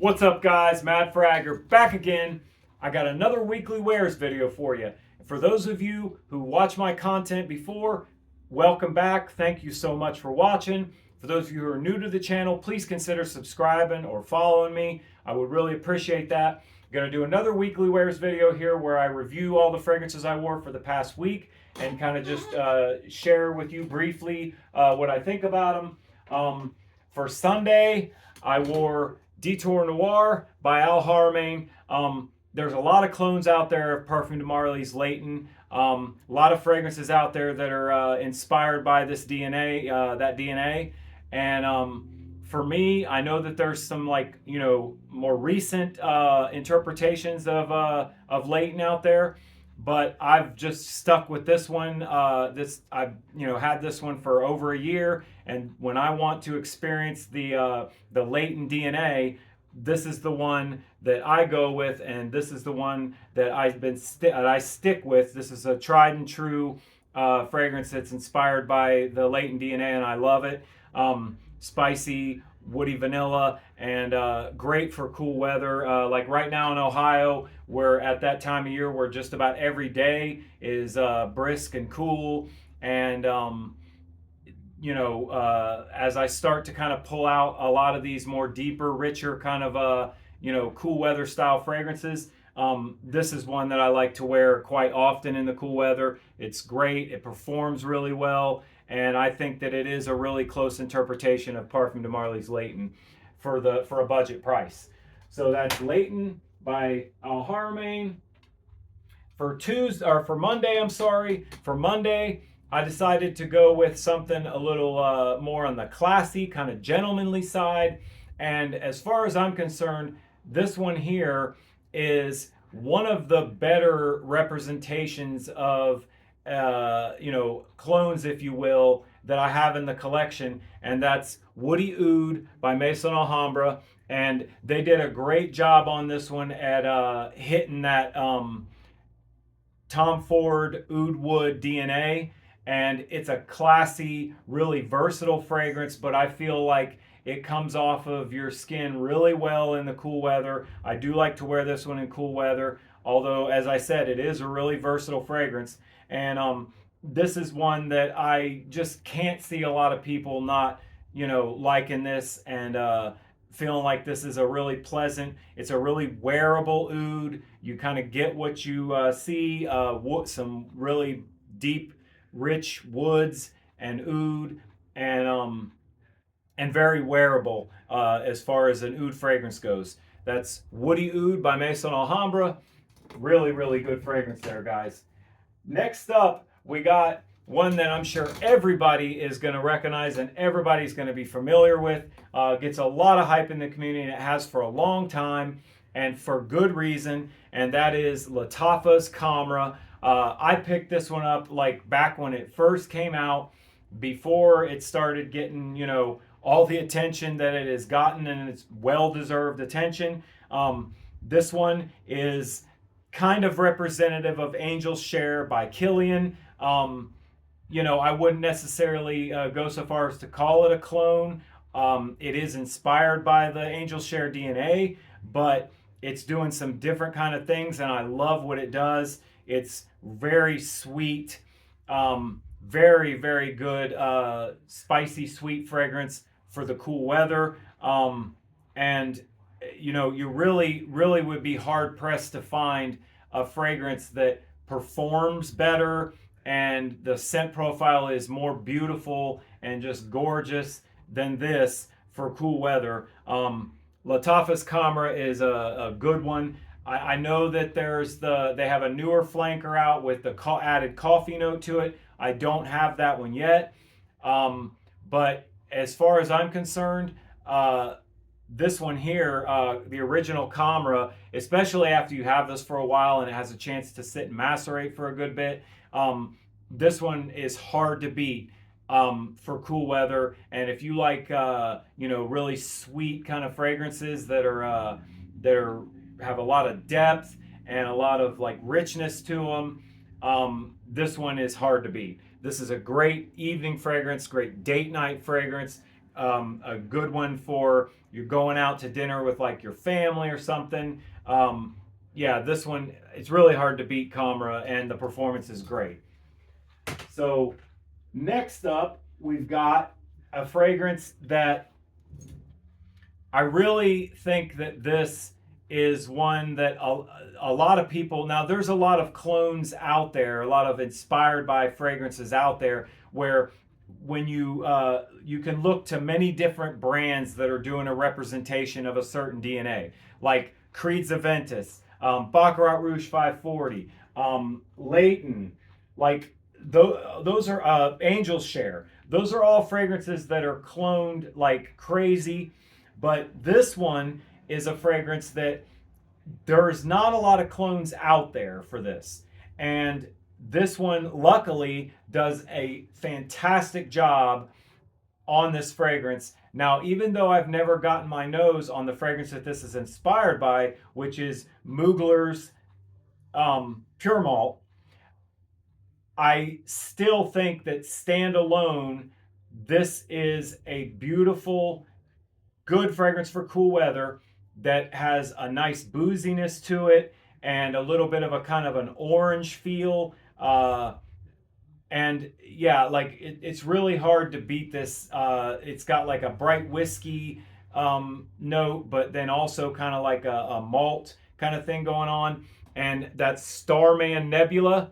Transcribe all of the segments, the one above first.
What's up, guys? Matt Fragger back again. I got another weekly wares video for you. For those of you who watch my content before, welcome back. Thank you so much for watching. For those of you who are new to the channel, please consider subscribing or following me. I would really appreciate that. I'm going to do another weekly wares video here where I review all the fragrances I wore for the past week and kind of just share with you briefly what I think about them. For Sunday, I wore Detour Noir by Al Haramain. There's a lot of clones out there of Parfum de Marly's Layton. A lot of fragrances out there that are inspired by this DNA, that DNA. And for me, I know that there's some more recent interpretations of Layton out there, but I've just stuck with this one. I've had this one for over a year, and when I want to experience the Layton DNA, this is the one that I go with, and this is the one that I stick with. This is a tried and true fragrance that's inspired by the Layton DNA, and I love it. Spicy, woody vanilla, and great for cool weather. Like right now in Ohio, we're at that time of year where just about every day is brisk and cool. And as I start to kind of pull out a lot of these more deeper, richer kind of cool weather style fragrances, this is one that I like to wear quite often in the cool weather. It's great. It performs really well. And I think that it is a really close interpretation of Parfum de Marly's Layton for a budget price. So that's Layton by Al Haramain. For Monday, I decided to go with something a little more on the classy, kind of gentlemanly side. And as far as I'm concerned, this one here is one of the better representations of clones, if you will, that I have in the collection, and that's Woody Oud by Maison Alhambra. And they did a great job on this one at hitting that Tom Ford Oud Wood DNA. And it's a classy, really versatile fragrance, but I feel like it comes off of your skin really well in the cool weather. I do like to wear this one in cool weather, although, as I said, it is a really versatile fragrance. And this is one that I just can't see a lot of people not, liking this and feeling like this is a really pleasant, it's a really wearable oud. You kind of get what you see, some really deep, rich woods and oud, and very wearable as far as an oud fragrance goes. That's Woody Oud by Maison Alhambra. Really, really good fragrance there, guys. Next up, we got one that I'm sure everybody is going to recognize and everybody's going to be familiar with. Gets a lot of hype in the community, and it has for a long time, and for good reason, and that is Lattafa's Camera. I picked this one up like back when it first came out, before it started getting, all the attention that it has gotten, and it's well-deserved attention. This one is kind of representative of Angel's Share by Kilian. I wouldn't necessarily go so far as to call it a clone. It is inspired by the Angel's Share DNA, but it's doing some different kind of things, and I love what it does. It's very sweet, very, very good, spicy, sweet fragrance for the cool weather. And you really, really would be hard pressed to find a fragrance that performs better and the scent profile is more beautiful and just gorgeous than this for cool weather. Lattafa's Camera is a good one. I know that they have a newer flanker out with the added coffee note to it. I don't have that one yet. But as far as I'm concerned, this one here, the original Camera, especially after you have this for a while and it has a chance to sit and macerate for a good bit, this one is hard to beat for cool weather. And if you like, really sweet kind of fragrances that have a lot of depth and a lot of richness to them, this one is hard to beat. This is a great evening fragrance, great date night fragrance, a good one for you're going out to dinner with like your family or something. Yeah, this one, it's really hard to beat Camera, and the performance is great. So next up, we've got a fragrance that I really think that this is one that a lot of people, now there's a lot of clones out there, a lot of inspired by fragrances out there where when you can look to many different brands that are doing a representation of a certain DNA, like Creed's Aventus, Baccarat Rouge 540, Leighton, like those are Angel's Share. Those are all fragrances that are cloned like crazy, but this one is a fragrance that there's not a lot of clones out there for this. And this one, luckily, does a fantastic job on this fragrance. Now, even though I've never gotten my nose on the fragrance that this is inspired by, which is Mugler's Pure Malt, I still think that standalone, this is a beautiful, good fragrance for cool weather that has a nice booziness to it and a little bit of a kind of an orange feel. And yeah, like it's really hard to beat this. It's got like a bright whiskey note, but then also kind of like a malt kind of thing going on. And that's Starman Nebula.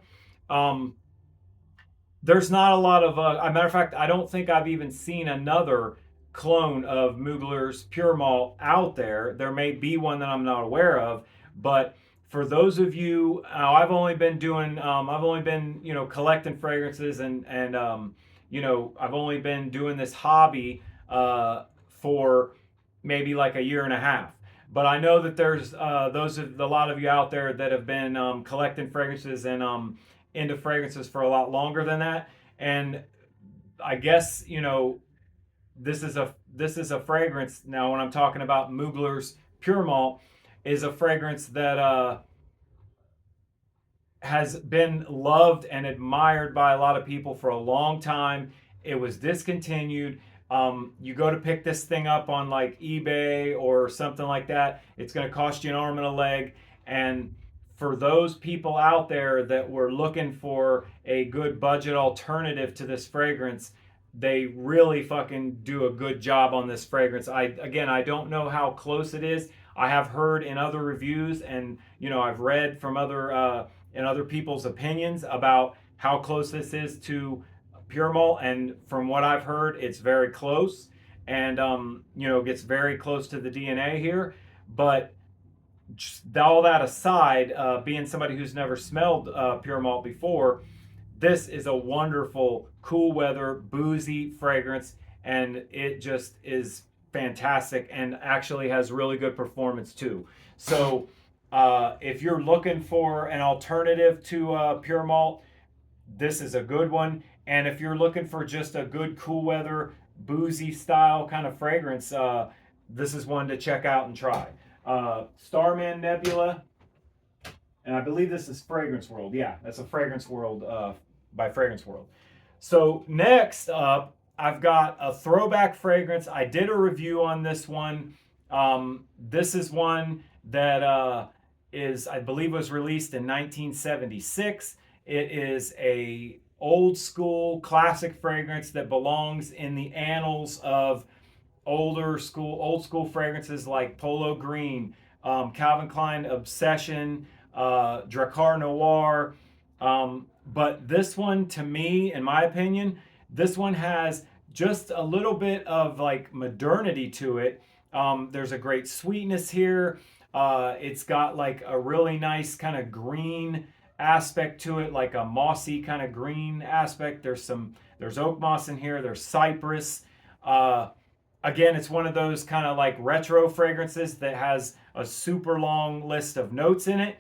There's not a lot of, a matter of fact, I don't think I've even seen another clone of Mugler's Pure Malt out there. There may be one that I'm not aware of, but for those of you, I've only been collecting fragrances and I've only been doing this hobby for maybe like a year and a half. But I know that there's a lot of you out there that have been collecting fragrances and into fragrances for a lot longer than that. And I guess this is a fragrance. Now, when I'm talking about Mugler's Pure Malt, is a fragrance that has been loved and admired by a lot of people for a long time. It was discontinued. You go to pick this thing up on like eBay or something like that, it's going to cost you an arm and a leg. And for those people out there that were looking for a good budget alternative to this fragrance, they really fucking do a good job on this fragrance. I don't know how close it is. I have heard in other reviews, and I've read from other people's opinions about how close this is to Pure Malt, and from what I've heard, it's very close, and gets very close to the DNA here. But just all that aside, being somebody who's never smelled Pure Malt before, this is a wonderful, cool weather, boozy fragrance, and it just is fantastic and actually has really good performance too. So if you're looking for an alternative to Pure Malt, this is a good one. And if you're looking for just a good cool weather, boozy style kind of fragrance, this is one to check out and try. Starman Nebula, and I believe this is Fragrance World. Yeah, that's a Fragrance World by Fragrance World. So next up, I've got a throwback fragrance. I did a review on this one. This is one that I believe was released in 1976. It is a old school classic fragrance that belongs in the annals of old school fragrances like Polo Green, Calvin Klein Obsession, Drakkar Noir. But this one, to me, in my opinion, this one has just a little bit of like modernity to it. There's a great sweetness here. It's got like a really nice kind of green aspect to it, like a mossy kind of green aspect. There's oak moss in here. There's cypress. Again, it's one of those kind of like retro fragrances that has a super long list of notes in it.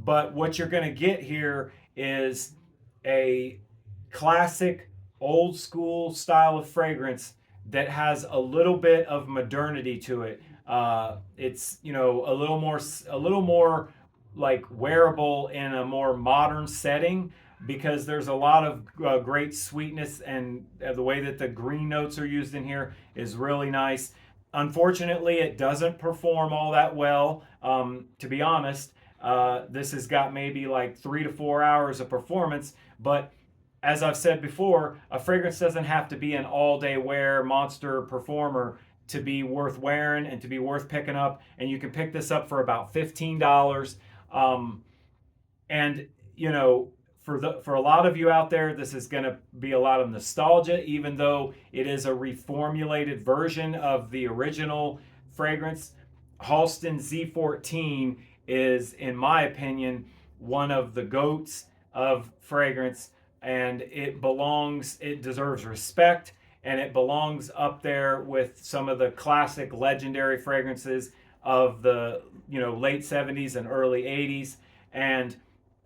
But what you're going to get here is a classic old school style of fragrance that has a little bit of modernity to it. It's a little more like wearable in a more modern setting, because there's a lot of great sweetness, and the way that the green notes are used in here is really nice. Unfortunately, it doesn't perform all that well, to be honest. This has got maybe like 3 to 4 hours of performance, but as I've said before, a fragrance doesn't have to be an all-day wear monster performer to be worth wearing and to be worth picking up. And you can pick this up for about $15. And you know, for a lot of you out there, this is going to be a lot of nostalgia, even though it is a reformulated version of the original fragrance. Halston Z14 is, in my opinion, one of the goats of fragrance, and it deserves respect, and it belongs up there with some of the classic legendary fragrances of the late 70s and early 80s. And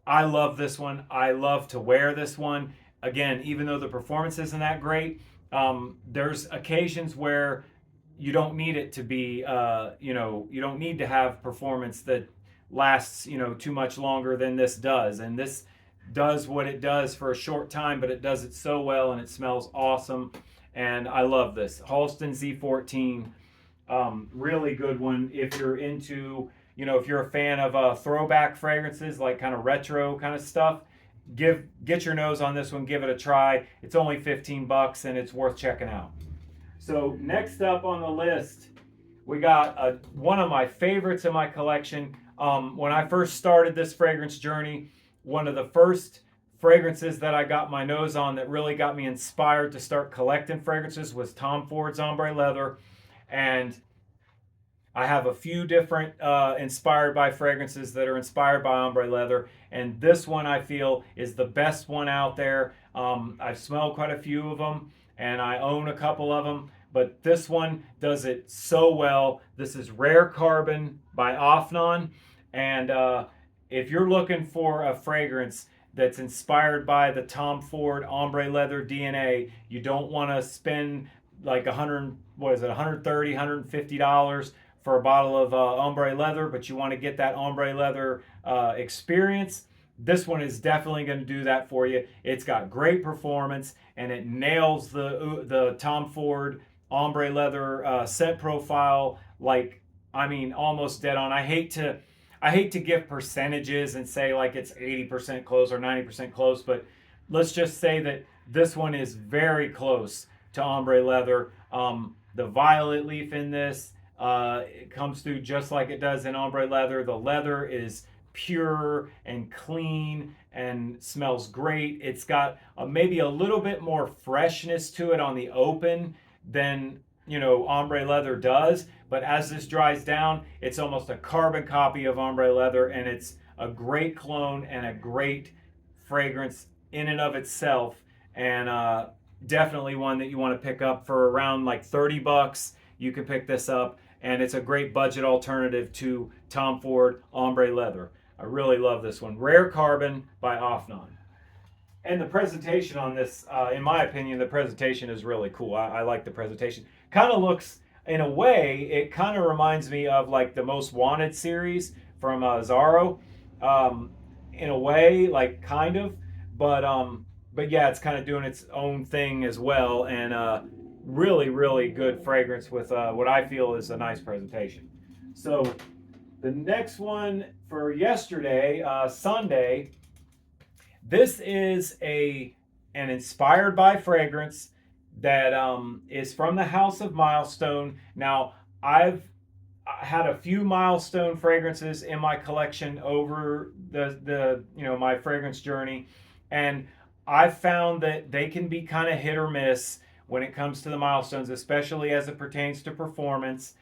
I love this one. I love to wear this one. Again, even though the performance isn't that great, there's occasions where you don't need it to be, you don't need to have performance that lasts, too much longer than this does. And this does what it does for a short time, but it does it so well, and it smells awesome. And I love this. Halston Z14, really good one if you're into, if you're a fan of throwback fragrances, like kind of retro kind of stuff. Get your nose on this one, give it a try. It's only $15 and it's worth checking out. So next up on the list, we got one of my favorites in my collection. When I first started this fragrance journey, one of the first fragrances that I got my nose on that really got me inspired to start collecting fragrances was Tom Ford's Ombre Leather. And I have a few different inspired by fragrances that are inspired by ombre leather, and this one I feel is the best one out there. I've smelled quite a few of them, and I own a couple of them, but this one does it so well. This is Rare Carbon by Afnan, and if you're looking for a fragrance that's inspired by the Tom Ford ombre leather DNA, you don't want to spend like $130, $150 for a bottle of ombre leather, but you want to get that ombre leather experience. This one is definitely going to do that for you. It's got great performance, and it nails the Tom Ford ombre leather scent profile, like, I mean, almost dead on. I hate to give percentages and say like it's 80% close or 90% close, but let's just say that this one is very close to ombre leather. The violet leaf in this, it comes through just like it does in ombre leather. The leather is pure and clean and smells great. It's got maybe a little bit more freshness to it on the open than ombre leather does, but as this dries down, it's almost a carbon copy of ombre leather, and it's a great clone and a great fragrance in and of itself. And definitely one that you want to pick up for around like $30. You can pick this up, and it's a great budget alternative to Tom Ford ombre leather. I really love this one. Rare Carbon by Afnan. And the presentation on this, in my opinion, the presentation is really cool. I like the presentation. Kind of looks, in a way, it kind of reminds me of like the Most Wanted series from Zorro. In a way, like kind of, but yeah, it's kind of doing its own thing as well, and really, really good fragrance with what I feel is a nice presentation. So the next one for yesterday, Sunday, this is an inspired by fragrance that is from the House of Milestone. Now, I've had a few Milestone fragrances in my collection over the my fragrance journey, and I've found that they can be kind of hit or miss when it comes to the Milestones, especially as it pertains to performance.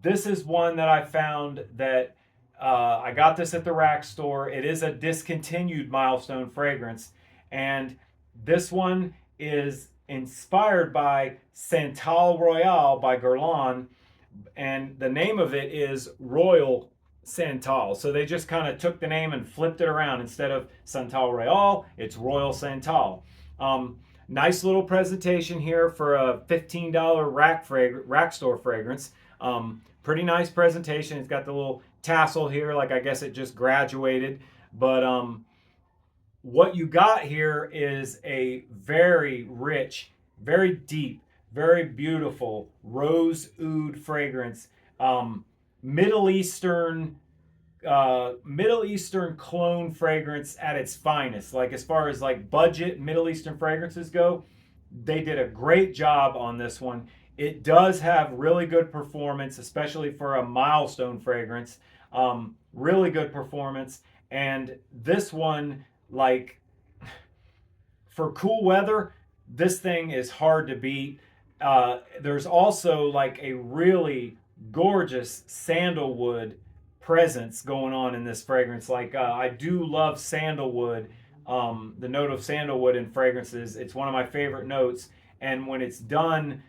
This is one that I found that I got this at the rack store. It is a discontinued Milestone fragrance, and this one is inspired by Santal Royal by Guerlain, and the name of it is Royal Santal. So they just kind of took the name and flipped it around. Instead of Santal Royal, it's Royal Santal. Nice little presentation here for a $15 rack store fragrance. Pretty nice presentation. It's got the little tassel here, like I guess it just graduated. But what you got here is a very rich, very deep, very beautiful rose oud fragrance. Um, Middle Eastern Middle Eastern clone fragrance at its finest. Like as far as like budget Middle Eastern fragrances go, they did a great job on this one. It does have really good performance, especially for a milestone fragrance. Really good performance. And this one, like for cool weather, this thing is hard to beat. There's also like a really gorgeous sandalwood presence going on in this fragrance. Like I do love sandalwood, the note of sandalwood in fragrances. It's one of my favorite notes. And when it's done,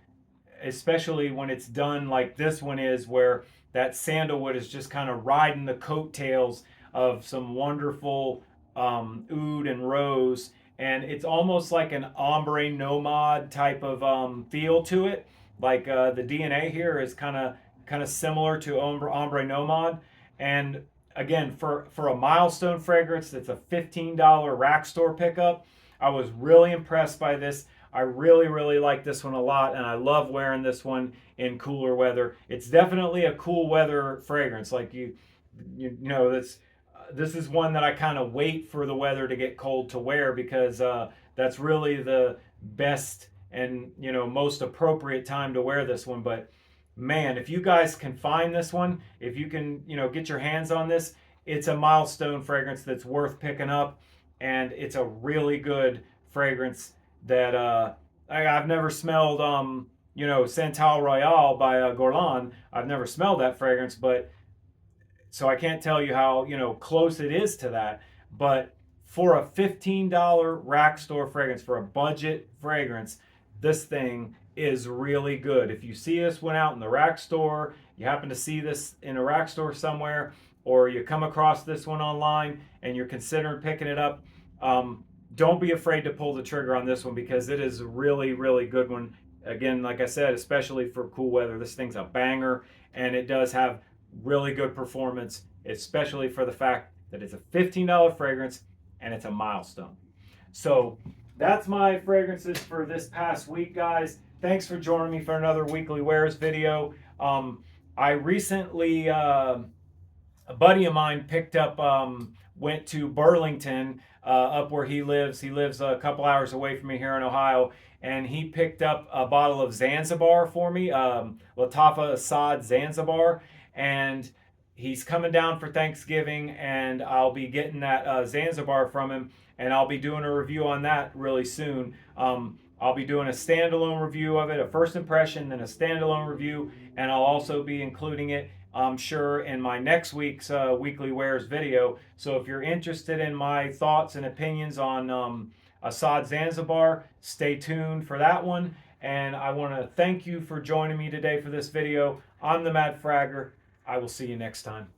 especially when it's done like this one is, where that sandalwood is just kind of riding the coattails of some wonderful oud and rose, and it's almost like an ombre nomad type of feel to it. Like the DNA here is kind of similar to ombre nomad, and again for a milestone fragrance that's a $15 rack store pickup, I was really impressed by this. I really like this one a lot, and I love wearing this one in cooler weather. It's definitely a cool weather fragrance. Like you know, this is one that I kind of wait for the weather to get cold to wear, because that's really the best and most appropriate time to wear this one. But man, if you guys can find this one, if you can get your hands on this, it's a milestone fragrance that's worth picking up, and it's a really good fragrance that I've never smelled. Santal Royal by Guerlain. I've never smelled that fragrance, but so I can't tell you how close it is to that. But for a $15 rack store fragrance, for a budget fragrance, this thing is really good. If you see this one out in the rack store, you happen to see this in a rack store somewhere, or you come across this one online and you're considering picking it up, don't be afraid to pull the trigger on this one, because it is a really good one. Again, like I said, especially for cool weather, this thing's a banger, and it does have really good performance, especially for the fact that it's a $15 fragrance and it's a milestone. So that's my fragrances for this past week, guys. Thanks for joining me for another weekly wears video. I recently, a buddy of mine picked up, went to Burlington, up where he lives. He lives a couple hours away from me here in Ohio, and he picked up a bottle of Zanzibar for me, Lattafa Assad Zanzibar, and he's coming down for Thanksgiving, and I'll be getting that Zanzibar from him, and I'll be doing a review on that really soon. I'll be doing a standalone review of it, a first impression, then a standalone review, and I'll also be including it, I'm sure, in my next week's weekly wears video. So if you're interested in my thoughts and opinions on Assad Zanzibar, stay tuned for that one. And I want to thank you for joining me today for this video. I'm the Mad Fragger. I will see you next time.